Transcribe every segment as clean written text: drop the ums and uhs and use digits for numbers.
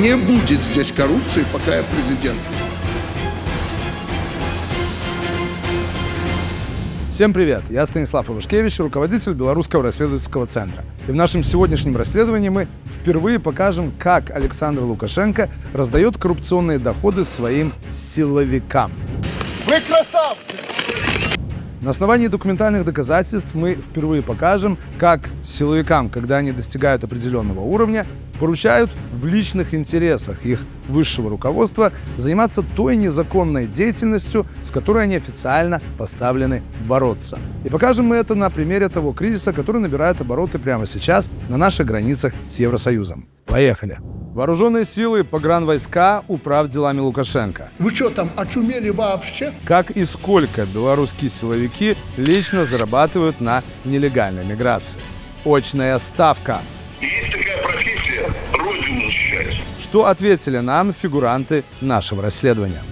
Не будет здесь коррупции, пока я президент. Всем привет! Я Станислав Ивашкевич, руководитель Белорусского расследовательского центра. И в нашем сегодняшнем расследовании мы впервые покажем, как Александр Лукашенко раздает коррупционные доходы своим силовикам. Вы красавцы! На основании документальных доказательств мы впервые покажем, как силовикам, когда они достигают определенного уровня, поручают в личных интересах их высшего руководства заниматься той незаконной деятельностью, с которой они официально поставлены бороться. И покажем мы это на примере того кризиса, который набирает обороты прямо сейчас на наших границах с Евросоюзом. Поехали! Вооруженные силы, погранвойска, управ делами Лукашенко. Вы что там, очумели вообще? Как и сколько белорусские силовики лично зарабатывают на нелегальной миграции? Очная ставка. Есть такая профессия – родину защищать. Что ответили нам фигуранты нашего расследования?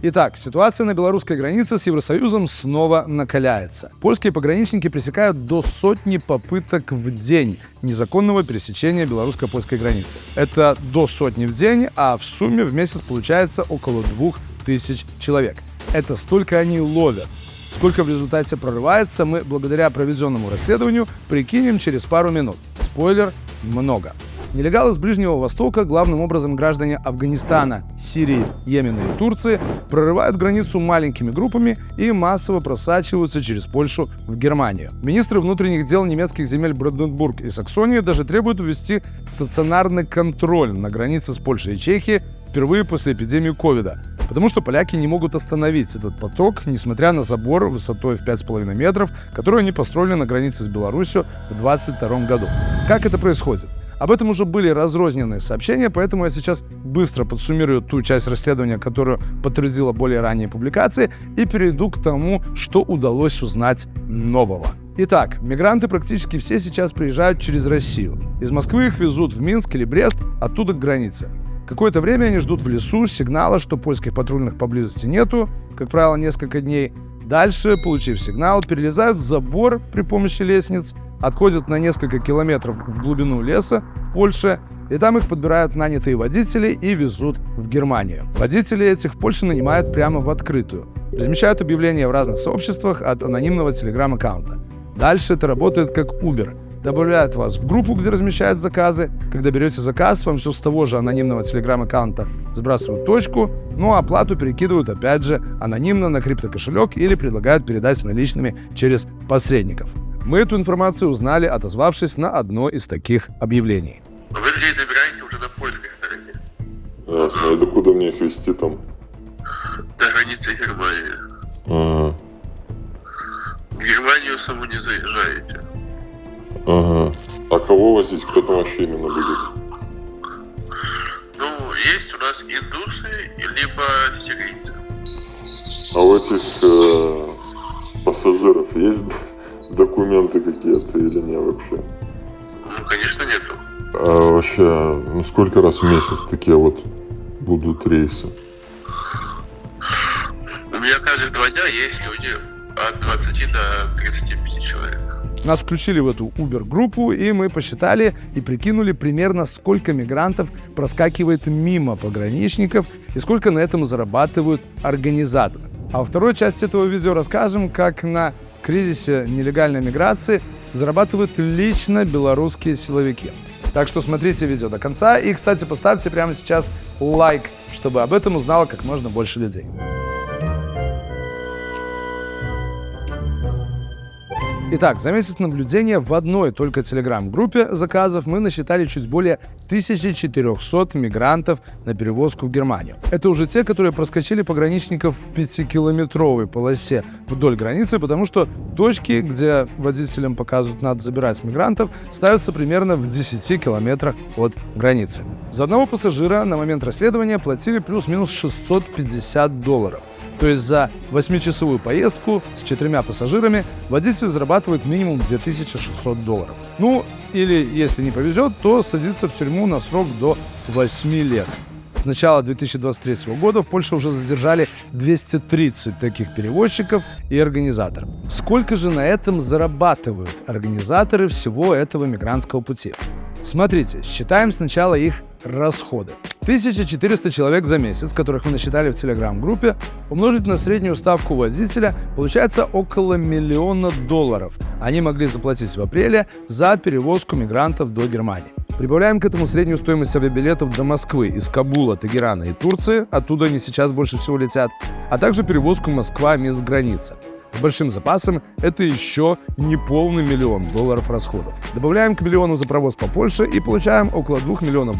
Итак, ситуация на белорусской границе с Евросоюзом снова накаляется. Польские пограничники пресекают до 100 попыток в день незаконного пересечения белорусско-польской границы. Это до 100 в день, а в сумме в месяц получается около 2000 человек. Это столько они ловят. Сколько в результате прорывается, мы благодаря проведенному расследованию прикинем через пару минут. Спойлер – много. Нелегалы с Ближнего Востока, главным образом граждане Афганистана, Сирии, Йемена и Турции, прорывают границу маленькими группами и массово просачиваются через Польшу в Германию. Министры внутренних дел немецких земель Бранденбург и Саксонии даже требуют ввести стационарный контроль на границе с Польшей и Чехией впервые после эпидемии ковида. Потому что поляки не могут остановить этот поток, несмотря на забор высотой в 5,5 метров, который они построили на границе с Беларусью в 2022 году. Как это происходит? Об этом уже были разрозненные сообщения, поэтому я сейчас быстро подсуммирую ту часть расследования, которую подтвердила более ранние публикации, и перейду к тому, что удалось узнать нового. Итак, мигранты практически все сейчас приезжают через Россию. Из Москвы их везут в Минск или Брест, оттуда к границе. Какое-то время они ждут в лесу сигнала, что польских патрульных поблизости нету, как правило, несколько дней. Дальше, получив сигнал, перелезают забор при помощи лестниц, отходят на несколько километров в глубину леса в Польше, и там их подбирают нанятые водители и везут в Германию. Водители этих в Польше нанимают прямо в открытую. Размещают объявления в разных сообществах от анонимного телеграм-аккаунта. Дальше это работает как Uber. Добавляют вас в группу, где размещают заказы. Когда берете заказ, вам все с того же анонимного телеграм-аккаунта сбрасывают точку, ну а оплату перекидывают опять же анонимно на криптокошелек или предлагают передать наличными через посредников. Мы эту информацию узнали, отозвавшись на одно из таких объявлений. Вы людей забираете уже на польской стороне. Ясно. И докуда мне их везти там? До границы Германии. Ага. В Германию саму не заезжаете. Ага. А кого возить? Кто там вообще именно будет? Ну, есть у нас индусы, либо сирийцы. А у этих пассажиров есть документы какие-то или нет вообще? Ну, конечно, нету. А вообще, сколько раз в месяц такие вот будут рейсы? У меня каждые 2 дня есть люди от 20 до 35 человек. Нас включили в эту Uber-группу, и мы посчитали и прикинули примерно, сколько мигрантов проскакивает мимо пограничников и сколько на этом зарабатывают организаторы. А во второй части этого видео расскажем, как на кризисе нелегальной миграции зарабатывают лично белорусские силовики. Так что смотрите видео до конца и, кстати, поставьте прямо сейчас лайк, чтобы об этом узнало как можно больше людей. Итак, за месяц наблюдения в одной только телеграм-группе заказов мы насчитали чуть более 1400 мигрантов на перевозку в Германию. Это уже те, которые проскочили пограничников в 5-километровой полосе вдоль границы, потому что точки, где водителям показывают, надо забирать мигрантов, ставятся примерно в 10 километрах от границы. За одного пассажира на момент расследования платили плюс-минус $650. То есть за 8-часовую поездку с 4 пассажирами водитель зарабатывает минимум $2600. Ну, или, если не повезет, то садится в тюрьму на срок до 8 лет. С С начала 2023 года в Польше уже задержали 230 таких перевозчиков и организаторов. Сколько же на этом зарабатывают организаторы всего этого мигрантского пути? Смотрите, считаем сначала их расходы. 1400 человек за месяц, которых мы насчитали в телеграм-группе, умножить на среднюю ставку водителя, получается около $1 миллиона. Они могли заплатить в апреле за перевозку мигрантов до Германии. Прибавляем к этому среднюю стоимость авиабилетов до Москвы из Кабула, Тегерана и Турции, оттуда они сейчас больше всего летят, а также перевозку Москва-Минск граница. С большим запасом это еще не полный $1 миллион расходов. Добавляем к миллиону за провоз по Польше и получаем около $2 миллионов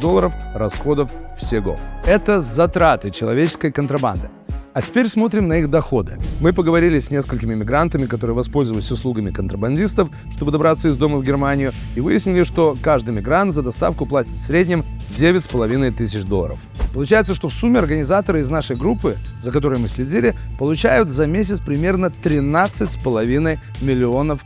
расходов всего. Это затраты человеческой контрабанды. А теперь смотрим на их доходы. Мы поговорили с несколькими мигрантами, которые воспользовались услугами контрабандистов, чтобы добраться из дома в Германию, и выяснили, что каждый мигрант за доставку платит в среднем $9500. Получается, что в сумме организаторы из нашей группы, за которой мы следили, получают за месяц примерно $13,5 миллионов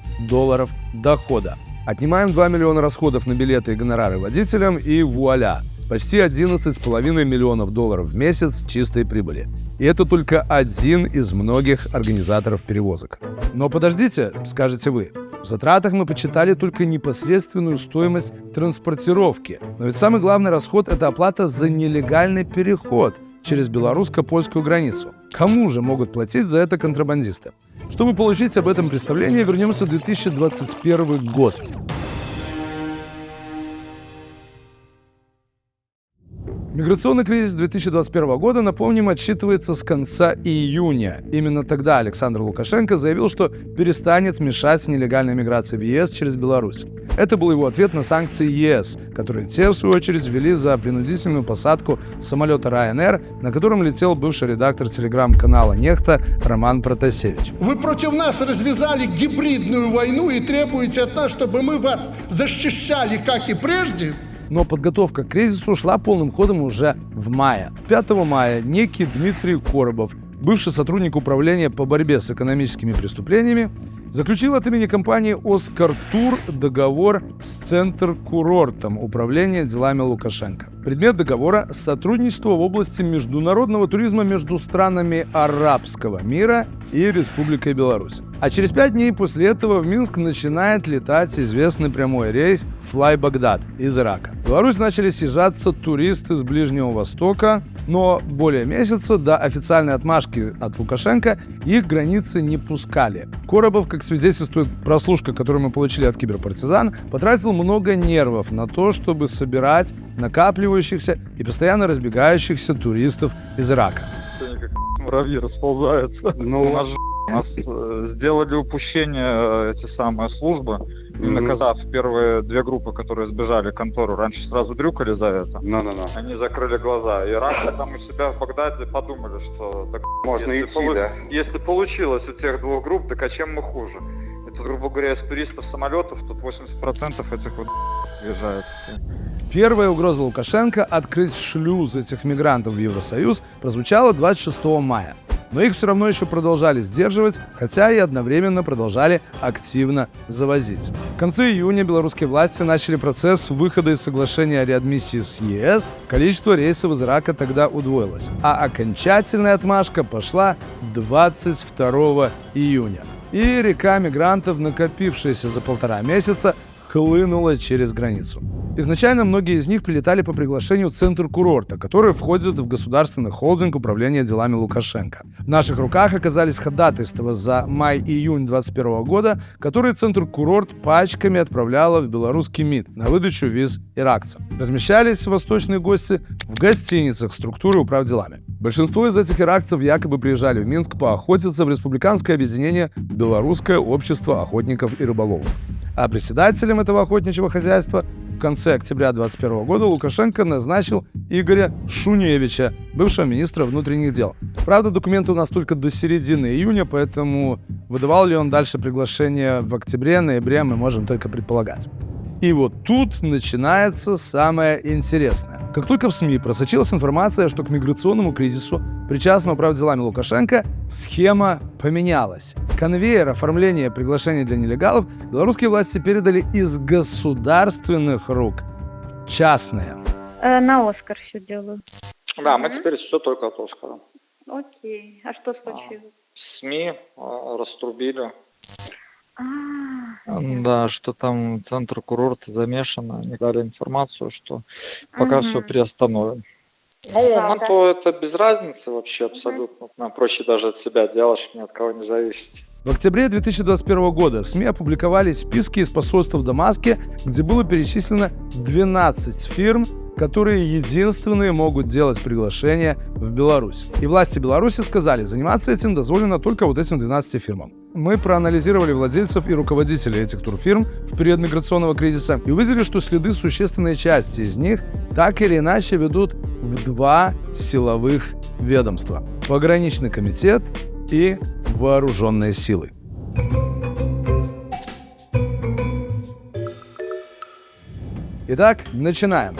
дохода. Отнимаем $2 миллиона расходов на билеты и гонорары водителям, и вуаля! Почти $11,5 миллионов в месяц чистой прибыли. И это только один из многих организаторов перевозок. Но подождите, скажете вы, в затратах мы подсчитали только непосредственную стоимость транспортировки. Но ведь самый главный расход – это оплата за нелегальный переход через белорусско-польскую границу. Кому же могут платить за это контрабандисты? Чтобы получить об этом представление, вернемся в 2021 год. Миграционный кризис 2021 года, напомним, отсчитывается с конца июня. Именно тогда Александр Лукашенко заявил, что перестанет мешать нелегальной миграции в ЕС через Беларусь. Это был его ответ на санкции ЕС, которые те, в свою очередь, ввели за принудительную посадку самолета Ryanair, на котором летел бывший редактор телеграм-канала «Нехта» Роман Протасевич. Вы против нас развязали гибридную войну и требуете от нас, чтобы мы вас защищали, как и прежде? Но подготовка к кризису шла полным ходом уже в мае. 5 мая некий Дмитрий Коробов, бывший сотрудник управления по борьбе с экономическими преступлениями, заключил от имени компании «Оскар Тур» договор с Центр-курортом управления делами Лукашенко. Предмет договора – сотрудничество в области международного туризма между странами арабского мира и Республикой Беларусь. А через 5 дней после этого в Минск начинает летать известный прямой рейс «Флай-Багдад» из Ирака. В Беларусь начали съезжаться туристы с Ближнего Востока, но более месяца до официальной отмашки от Лукашенко их границы не пускали. Коробов, как свидетельствует прослушка, которую мы получили от киберпартизан, потратил много нервов на то, чтобы собирать накапливающихся и постоянно разбегающихся туристов из Ирака. Как муравьи расползаются. Ну, у нас сделали упущение эти самые службы, и наказав первые 2 группы, которые сбежали контору, раньше сразу дрюкали за это. Они закрыли глаза. И раньше там у себя в Багдаде подумали, что так, можно идти, да? Если получилось у тех 2 групп, так а чем мы хуже? Это, грубо говоря, из туристов самолетов, тут 80% этих вот въезжают. Первая угроза Лукашенко открыть шлюз этих мигрантов в Евросоюз прозвучала 26 мая. Но их все равно еще продолжали сдерживать, хотя и одновременно продолжали активно завозить. В конце июня белорусские власти начали процесс выхода из соглашения о реадмиссии с ЕС. Количество рейсов из Ирака тогда удвоилось. А окончательная отмашка пошла 22 июня. И река мигрантов, накопившаяся за 1,5 месяца, хлынула через границу. Изначально многие из них прилетали по приглашению Центр-курорта, который входит в государственный холдинг управления делами Лукашенко. В наших руках оказались ходатайства за май-июнь 2021 года, которые Центр-курорт пачками отправляла в белорусский МИД на выдачу виз иракцам. Размещались восточные гости в гостиницах структуры управделами. Большинство из этих иракцев якобы приезжали в Минск поохотиться в республиканское объединение «Белорусское общество охотников и рыболовов». А председателем этого охотничьего хозяйства в конце октября 2021 года Лукашенко назначил Игоря Шуневича, бывшего министра внутренних дел. Правда, документы у нас только до середины июня, поэтому выдавал ли он дальше приглашение в октябре-ноябре, мы можем только предполагать. И вот тут начинается самое интересное. Как только в СМИ просочилась информация, что к миграционному кризису причастного правделами Лукашенко, схема поменялась. Конвейер оформления приглашений для нелегалов белорусские власти передали из государственных рук в частные. На Оскар все делаю. Да, мы теперь все только от Оскара. Окей. А что случилось? СМИ раструбили. Понятно. Да, что там центр курорта замешан, они дали информацию, что пока все приостановим. Да, то это без разницы вообще абсолютно. Нам проще даже от себя делать, ни от кого не зависит. В октябре 2021 года СМИ опубликовали списки из посольства в Дамаске, где было перечислено 12 фирм, которые единственные могут делать приглашения в Беларусь. И власти Беларуси сказали, заниматься этим дозволено только вот этим 12 фирмам. Мы проанализировали владельцев и руководителей этих турфирм в период миграционного кризиса и увидели, что следы существенной части из них так или иначе ведут в 2 силовых ведомства – Пограничный комитет и Вооруженные силы. Итак, начинаем.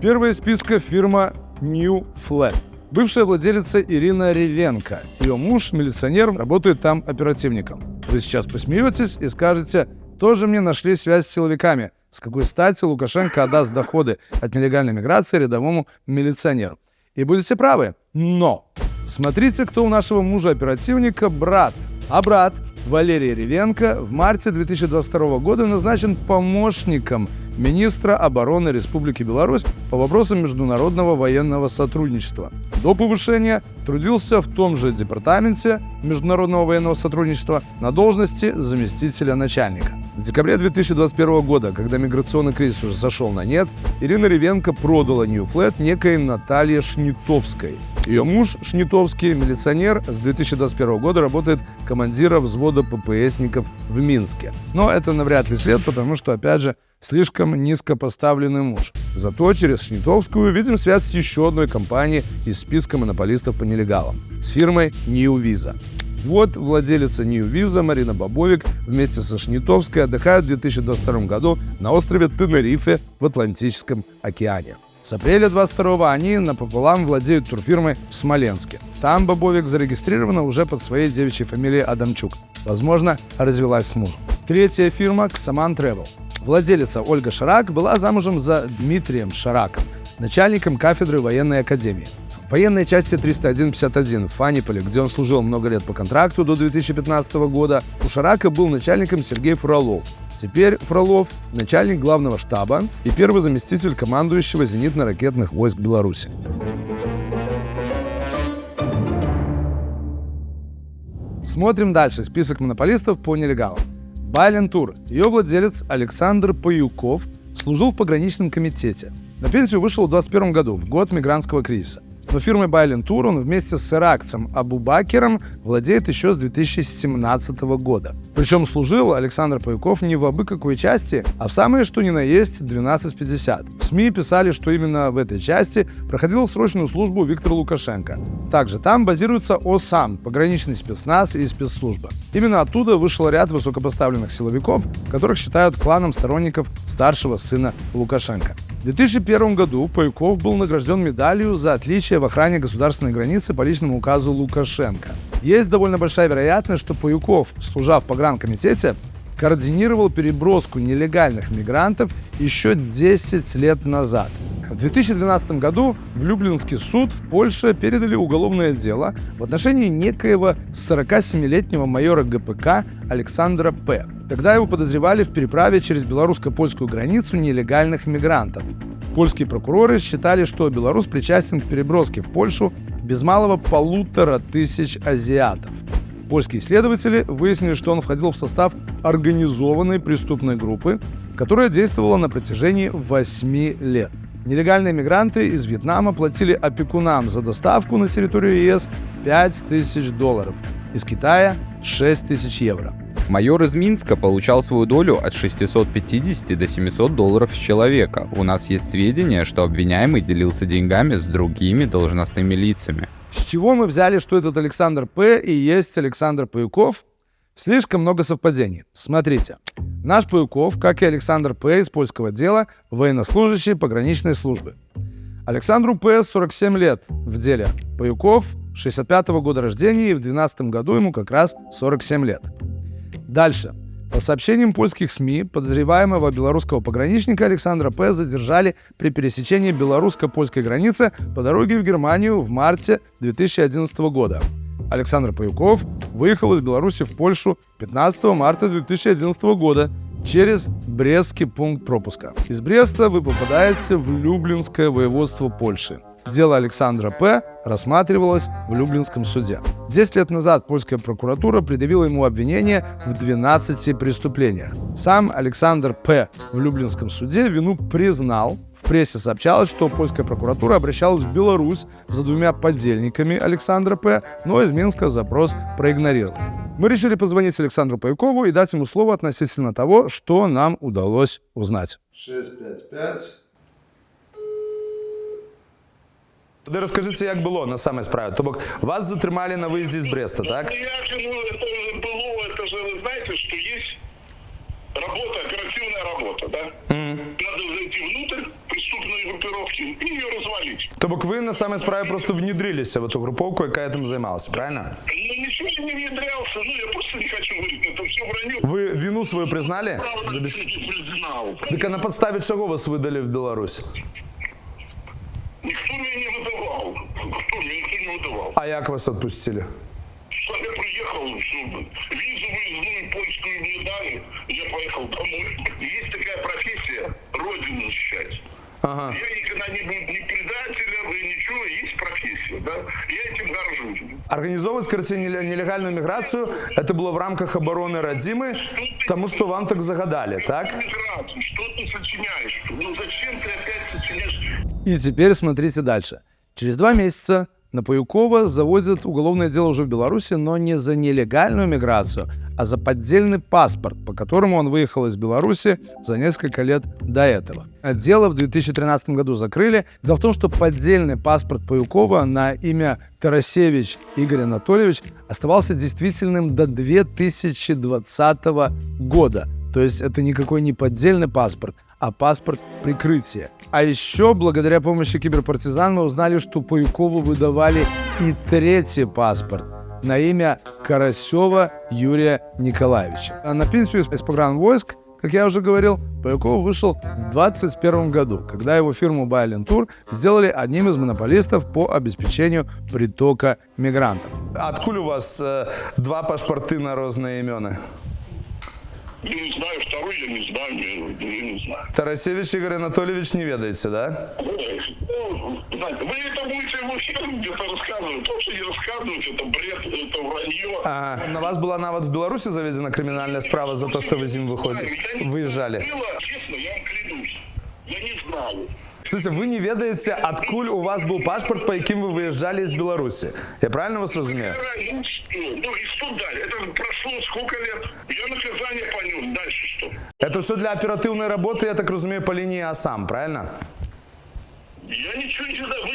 Первая из списка фирма New Flag. Бывшая владелица Ирина Ревенко. Ее муж, милиционер, работает там оперативником. Вы сейчас посмеетесь и скажете, тоже мне нашли связь с силовиками. С какой стати Лукашенко отдаст доходы от нелегальной миграции рядовому милиционеру? И будете правы, но смотрите, кто у нашего мужа-оперативника брат. А брат Валерий Ревенко в марте 2022 года назначен помощником министра обороны Республики Беларусь по вопросам международного военного сотрудничества. До повышения трудился в том же департаменте международного военного сотрудничества на должности заместителя начальника. В декабре 2021 года, когда миграционный кризис уже сошел на нет, Ирина Ревенко продала New Flag некой Наталье Шнитовской. Ее муж, Шнитовский, милиционер, с 2021 года работает командиром взвода ППСников в Минске. Но это навряд ли след, потому что, опять же, слишком низко поставленный муж. Зато через Шнитовскую видим связь с еще одной компанией из списка монополистов по нелегалам – с фирмой New Visa. Вот владелица New Visa Марина Бобовик вместе со Шнитовской отдыхают в 2022 году на острове Тенерифе в Атлантическом океане. С апреля 22-го они напополам владеют турфирмой в Смоленске. Там Бобовик зарегистрирована уже под своей девичьей фамилией Адамчук. Возможно, развелась с мужем. Третья фирма Ксаман Travel. Владелица Ольга Шарак была замужем за Дмитрием Шараком, начальником кафедры военной академии. В военной части 301-51 в Фаниполе, где он служил много лет по контракту до 2015 года, у Шарака был начальником Сергей Фролов. Теперь Фролов – начальник главного штаба и первый заместитель командующего зенитно-ракетных войск Беларуси. Смотрим дальше список монополистов по нелегалам. Байлен Тур. Ее владелец Александр Паюков служил в пограничном комитете. На пенсию вышел в 2021 году, в год мигрантского кризиса. Но фирмой Байлен Тур он вместе с иракцем Абу-Бакером владеет еще с 2017 года. Причем служил Александр Паюков не в абы какой части, а в самой что ни на есть 1250. В СМИ писали, что именно в этой части проходил срочную службу Виктор Лукашенко. Также там базируется ОСАМ, пограничный спецназ и спецслужба. Именно оттуда вышел ряд высокопоставленных силовиков, которых считают кланом сторонников старшего сына Лукашенко. В 2001 году Паюков был награжден медалью за отличие в охране государственной границы по личному указу Лукашенко. Есть довольно большая вероятность, что Паюков, служа в погранкомитете, координировал переброску нелегальных мигрантов еще 10 лет назад. В 2012 году в Люблинский суд в Польше передали уголовное дело в отношении некоего 47-летнего майора ГПК Александра П. Тогда его подозревали в переправе через белорусско-польскую границу нелегальных мигрантов. Польские прокуроры считали, что Беларусь причастен к переброске в Польшу без малого 1500 азиатов. Польские следователи выяснили, что он входил в состав организованной преступной группы, которая действовала на протяжении 8 лет. Нелегальные мигранты из Вьетнама платили опекунам за доставку на территорию ЕС $5000, из Китая – 6000 евро. Майор из Минска получал свою долю от 650 до $700 с человека. У нас есть сведения, что обвиняемый делился деньгами с другими должностными лицами. С чего мы взяли, что этот Александр П. и есть Александр Паюков? Слишком много совпадений. Смотрите. Наш Паюков, как и Александр П. из польского дела, военнослужащий пограничной службы. Александру П. 47 лет в деле. Паюков 65-го года рождения, и в 2012 году ему как раз 47 лет. Дальше. По сообщениям польских СМИ, подозреваемого белорусского пограничника Александра П. задержали при пересечении белорусско-польской границы по дороге в Германию в марте 2011 года. Александр Паюков выехал из Беларуси в Польшу 15 марта 2011 года через Брестский пункт пропуска. Из Бреста вы попадаете в Люблинское воеводство Польши. Дело Александра П. рассматривалось в Люблинском суде. 10 лет назад польская прокуратура предъявила ему обвинение в 12 преступлениях. Сам Александр П. в Люблинском суде вину признал. В прессе сообщалось, что польская прокуратура обращалась в Беларусь за 2 подельниками Александра П., но из Минска запрос проигнорировали. Мы решили позвонить Александру Паюкову и дать ему слово относительно того, что нам удалось узнать. 655. Тоді розкажіть, як було на самій справі. Тобто вас затримали на виїзді з Бреста, так? Это же, вы знаете, что есть работа, оперативная работа, да? Надо зайти внутрь преступной группировки и ее развалить. Тобто ви на самій справі просто внедрилися в эту групповку, яка этим займалася, правильно? Ну, ничего я не внедрялся, я просто не хочу говорить, это все вранье. Ви вину свою признали? Признал. Так а на подставі чого вас видали в Білорусь? Никто меня не выдавал. Никто не выдавал. А як вас відпустили? Сам я приехал, визу выездную польскую мне дали, я поехал домой. Есть такая профессия — родину защищать. Ага. Я никогда не буду ни предателем, ни ничего, есть профессия, да? Я этим горжусь. Организовывать, короче, нелегальную миграцию, это было в рамках обороны Родимы, потому что вам так загадали, так? Миграцию, что ты сочиняешь? Ну зачем ты опять сочиняешь? И теперь смотрите дальше. Через 2 месяца на Паюкова заводят уголовное дело уже в Беларуси, но не за нелегальную миграцию, а за поддельный паспорт, по которому он выехал из Беларуси за несколько лет до этого. Дело в 2013 году закрыли. Дело в том, что поддельный паспорт Паюкова на имя Тарасевич Игорь Анатольевич оставался действительным до 2020 года. То есть это никакой не поддельный паспорт, а паспорт прикрытия. А еще, благодаря помощи киберпартизан, мы узнали, что Паюкову выдавали и 3-й паспорт на имя Карасева Юрия Николаевича. А на пенсию из погранвойск, как я уже говорил, Паюков вышел в 2021 году, когда его фирму Байленtuр сделали одним из монополистов по обеспечению притока мигрантов. Откуда у вас 2 паспорта на разные имена? Я не знаю, второй я не знаю, я не знаю. Тарасевич Игорь Анатольевич не ведаете, да? Ну, знаете, вы это будете в эфире где-то рассказывать. То, что не рассказывать, это бред, это вранье. А на вас была навод в Беларуси заведена криминальная справа за то, что вы зим выезжали? Было, честно, я вам клянусь. Я не знаю. Слушайте, вы не ведаете, откуда у вас был паспорт, по яким вы выезжали из Беларуси. Я правильно вас разумею? Ну что? Ну и что дальше? Это прошло сколько лет? Я наказание понес. Дальше что? Это все для оперативной работы, я так разумею, по линии АСАМ, правильно? Я ничего не знаю. Вы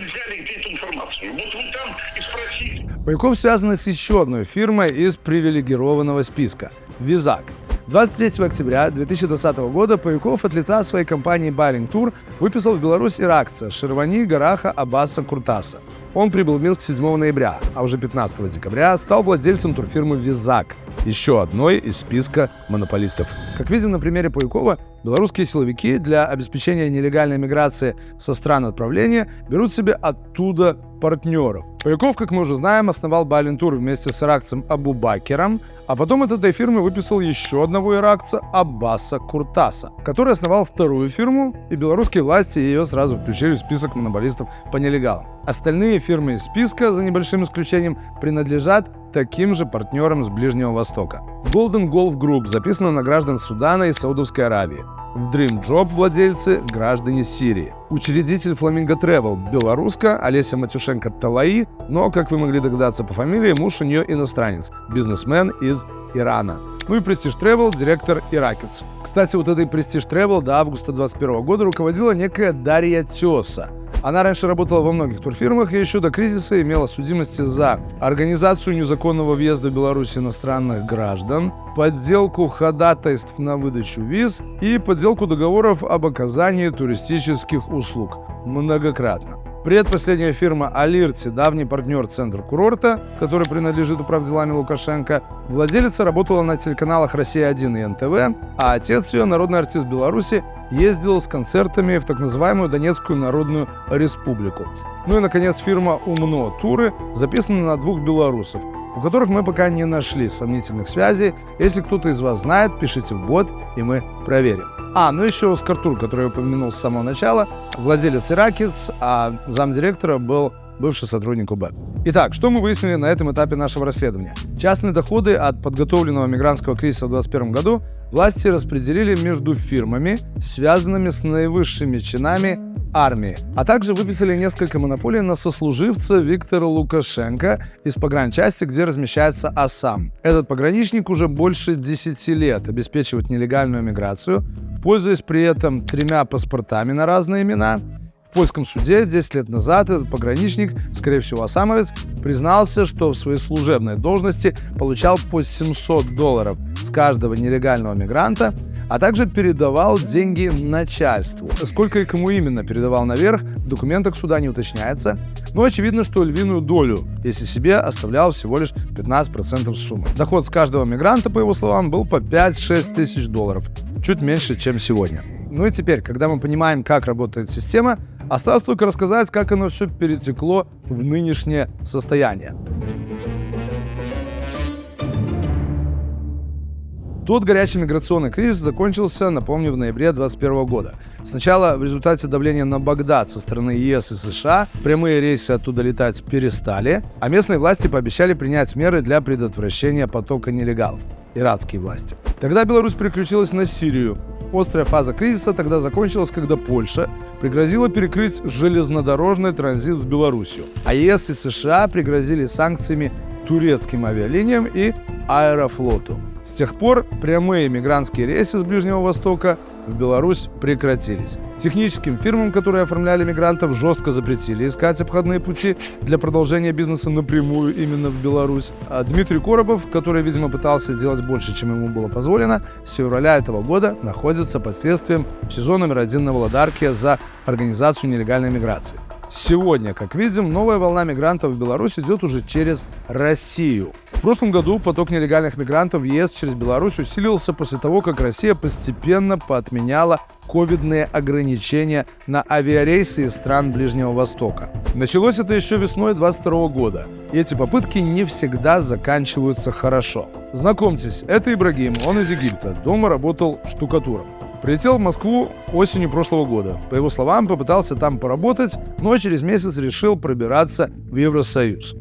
взяли где-то информацию. Вот вы там и спросите. Паюков связан с еще одной фирмой из привилегированного списка – «Визак». 23 октября 2020 года Паюков от лица своей компании Байленtuр выписал в Беларусь иракца Шервани Гараха Аббаса Куртаса. Он прибыл в Минск 7 ноября, а уже 15 декабря стал владельцем турфирмы «Визак», еще одной из списка монополистов. Как видим на примере Паюкова, белорусские силовики для обеспечения нелегальной миграции со стран отправления берут себе оттуда партнеров. Паюков, как мы уже знаем, основал Байленtuр вместе с иракцем Абу Бакером, а потом от этой фирмы выписал еще одного иракца Аббаса Куртаса, который основал вторую фирму, и белорусские власти ее сразу включили в список монополистов по нелегалам. Остальные фирмы из списка, за небольшим исключением, принадлежат таким же партнерам с Ближнего Востока. Golden Golf Group записано на граждан Судана и Саудовской Аравии. В Dream Job владельцы – граждане Сирии. Учредитель Flamingo Travel – белоруска Олеся Матюшенко-Талаи, но, как вы могли догадаться по фамилии, муж у нее иностранец, бизнесмен из Ирана. Ну и Prestige Travel – директор иракец. Кстати, вот этой Prestige Travel до августа 2021 года руководила некая Дарья Тёса. Она раньше работала во многих турфирмах и еще до кризиса имела судимости за организацию незаконного въезда в Беларусь иностранных граждан, подделку ходатайств на выдачу виз и подделку договоров об оказании туристических услуг. Многократно. Предпоследняя фирма «Алирти», давний партнер «Центр-курорта», который принадлежит управделами Лукашенко, владелица работала на телеканалах «Россия-1» и НТВ, а отец ее, народный артист Беларуси, ездил с концертами в так называемую Донецкую Народную Республику. Ну и, наконец, фирма «Умно Туры» записана на 2 белорусов, у которых мы пока не нашли сомнительных связей. Если кто-то из вас знает, пишите в бот, и мы проверим. Ну еще Оскар Тур, который я упомянул с самого начала, владелец Иракец, а замдиректора был бывший сотрудник УБ. Итак, что мы выяснили на этом этапе нашего расследования? Частные доходы от подготовленного мигрантского кризиса в 2021 году власти распределили между фирмами, связанными с наивысшими чинами армии, а также выписали несколько монополий на сослуживца Виктора Лукашенко из погранчасти, где размещается АСАМ. Этот пограничник уже больше 10 лет обеспечивает нелегальную миграцию, пользуясь при этом 3 паспортами на разные имена. В польском суде 10 лет назад этот пограничник, скорее всего асамовец, признался, что в своей служебной должности получал по $700 с каждого нелегального мигранта, а также передавал деньги начальству. Сколько и кому именно передавал наверх, в документах суда не уточняется, но очевидно, что львиную долю, если себе, оставлял всего лишь 15% суммы. Доход с каждого мигранта, по его словам, был по 5-6 тысяч долларов, чуть меньше, чем сегодня. Ну и теперь, когда мы понимаем, как работает система, осталось только рассказать, как оно все перетекло в нынешнее состояние. Тот горячий миграционный кризис закончился, напомню, в ноябре 2021 года. Сначала в результате давления на Багдад со стороны ЕС и США прямые рейсы оттуда летать перестали, а местные власти пообещали принять меры для предотвращения потока нелегалов. Иранские власти. Тогда Беларусь переключилась на Сирию. Острая фаза кризиса тогда закончилась, когда Польша пригрозила перекрыть железнодорожный транзит с Беларусью, а ЕС и США пригрозили санкциями турецким авиалиниям и Аэрофлоту. С тех пор прямые мигрантские рейсы с Ближнего Востока в Беларусь прекратились. Техническим фирмам, которые оформляли мигрантов, жестко запретили искать обходные пути для продолжения бизнеса напрямую именно в Беларусь. А Дмитрий Коробов, который, видимо, пытался делать больше, чем ему было позволено, с февраля этого года находится под следствием в СИЗО номер 1 на Володарке за организацию нелегальной миграции. Сегодня, как видим, новая волна мигрантов в Беларусь идет уже через Россию. В прошлом году поток нелегальных мигрантов в ЕС через Беларусь усилился после того, как Россия постепенно поотменяла ковидные ограничения на авиарейсы из стран Ближнего Востока. Началось это еще весной 2022 года, и эти попытки не всегда заканчиваются хорошо. Знакомьтесь, это Ибрагим, он из Египта, дома работал штукатуром. Прилетел в Москву осенью прошлого года. По его словам, попытался там поработать, но через месяц решил пробираться в Евросоюз.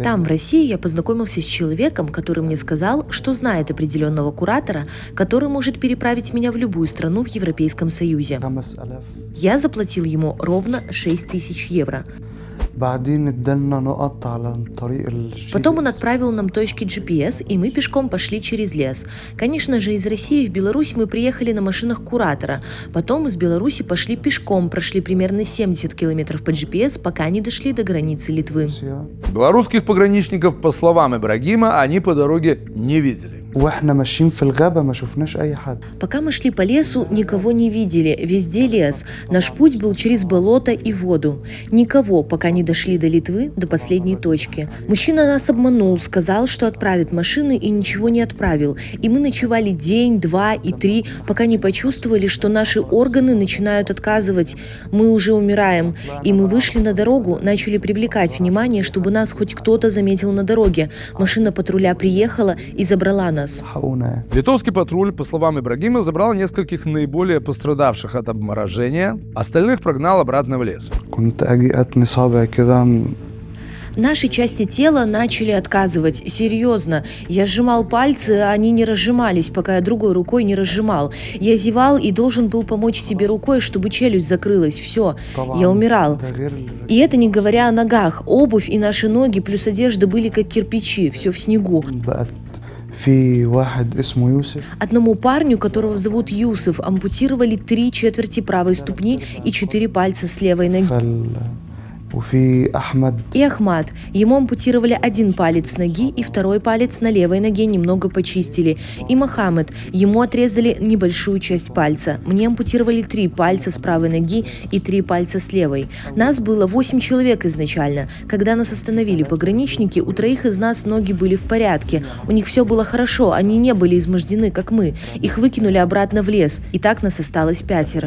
Там, в России, я познакомился с человеком, который мне сказал, что знает определенного куратора, который может переправить меня в любую страну в Европейском Союзе. Я заплатил ему ровно 6000 евро. Потом он отправил нам точки GPS, и мы пешком пошли через лес. Конечно же, из России в Беларусь мы приехали на машинах куратора. Потом из Беларуси пошли пешком, прошли примерно 70 километров по GPS, пока не дошли до границы Литвы. Белорусских пограничников, по словам Ибрагима, они по дороге не видели. Пока мы шли по лесу, никого не видели, везде лес. Наш путь был через болото и воду. Никого, пока не дошли до Литвы, до последней точки. Мужчина нас обманул, сказал, что отправит машины, и ничего не отправил. И мы ночевали день, 2 и 3, пока не почувствовали, что наши органы начинают отказывать. Мы уже умираем. И мы вышли на дорогу, начали привлекать внимание, чтобы нас хоть кто-то заметил на дороге. Машина патруля приехала и забрала нас. Литовский патруль, по словам Ибрагима, забрал нескольких наиболее пострадавших от обморожения, остальных прогнал обратно в лес. Наши части тела начали отказывать. Серьезно. Я сжимал пальцы, а они не разжимались, пока я другой рукой не разжимал. Я зевал и должен был помочь себе рукой, чтобы челюсть закрылась. Все. Я умирал. И это не говоря о ногах. Обувь и наши ноги плюс одежда были как кирпичи. Все в снегу. Одному парню, которого зовут Юсеф, ампутировали 3/4 правой ступни и 4 пальца с левой ноги. И Ахмад. Ему ампутировали один палец ноги и второй палец на левой ноге немного почистили. И Мохаммед. Ему отрезали небольшую часть пальца. Мне ампутировали 3 пальца с правой ноги и 3 пальца с левой. Нас было 8 человек изначально. Когда нас остановили пограничники, у 3 из нас ноги были в порядке. У них все было хорошо, они не были измождены, как мы. Их выкинули обратно в лес. И так нас осталось 5.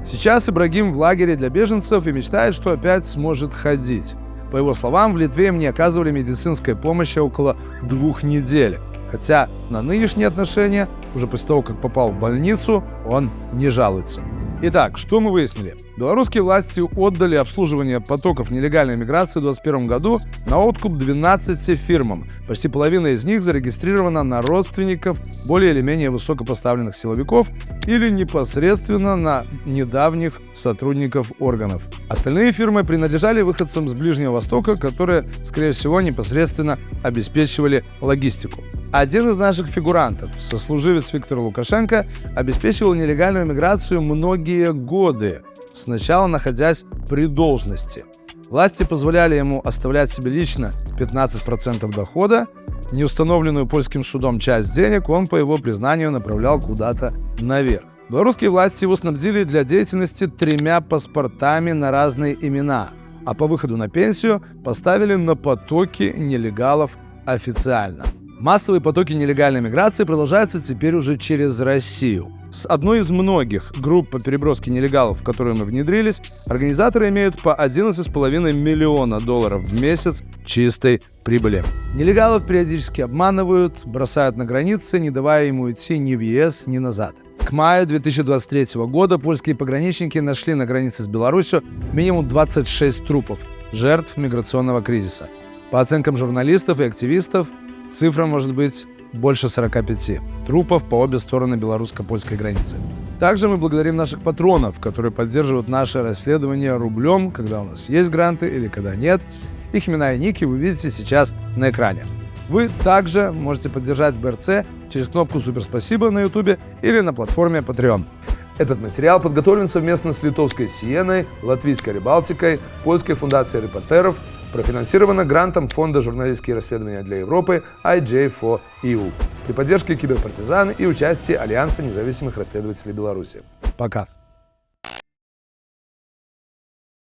Сейчас Ибрагим в лагере для беженцев и мечтает, что опять сможет ходить. По его словам, в Литве мне оказывали медицинской помощи около 2 недель. Хотя на нынешние отношения, уже после того, как попал в больницу, он не жалуется. Итак, что мы выяснили? Белорусские власти отдали обслуживание потоков нелегальной миграции в 2021 году на откуп 12 фирмам. Почти половина из них зарегистрирована на родственников более или менее высокопоставленных силовиков или непосредственно на недавних сотрудников органов. Остальные фирмы принадлежали выходцам с Ближнего Востока, которые, скорее всего, непосредственно обеспечивали логистику. Один из наших фигурантов, сослуживец Виктора Лукашенко, обеспечивал нелегальную миграцию многие годы, сначала находясь при должности. Власти позволяли ему оставлять себе лично 15% дохода. Неустановленную польским судом часть денег он, по его признанию, направлял куда-то наверх. Белорусские власти его снабдили для деятельности 3 паспортами на разные имена, а по выходу на пенсию поставили на потоки нелегалов официально. Массовые потоки нелегальной миграции продолжаются теперь уже через Россию. С одной из многих групп по переброске нелегалов, в которые мы внедрились, организаторы имеют по $11,5 миллиона в месяц чистой прибыли. Нелегалов периодически обманывают, бросают на границе, не давая ему идти ни в ЕС, ни назад. К маю 2023 года польские пограничники нашли на границе с Беларусью минимум 26 трупов, жертв миграционного кризиса. По оценкам журналистов и активистов, цифра может быть больше 45 трупов по обе стороны белорусско-польской границы. Также мы благодарим наших патронов, которые поддерживают наше расследование рублем, когда у нас есть гранты или когда нет. Их имена и ники вы видите сейчас на экране. Вы также можете поддержать БРЦ через кнопку «Суперспасибо» на YouTube или на платформе Patreon. Этот материал подготовлен совместно с литовской Сиеной, латвийской Рибалтикой, польской фундацией репортеров, профинансировано грантом Фонда журналистские расследования для Европы IJ4EU при поддержке Киберпартизан и участии Альянса независимых расследователей Беларуси. Пока.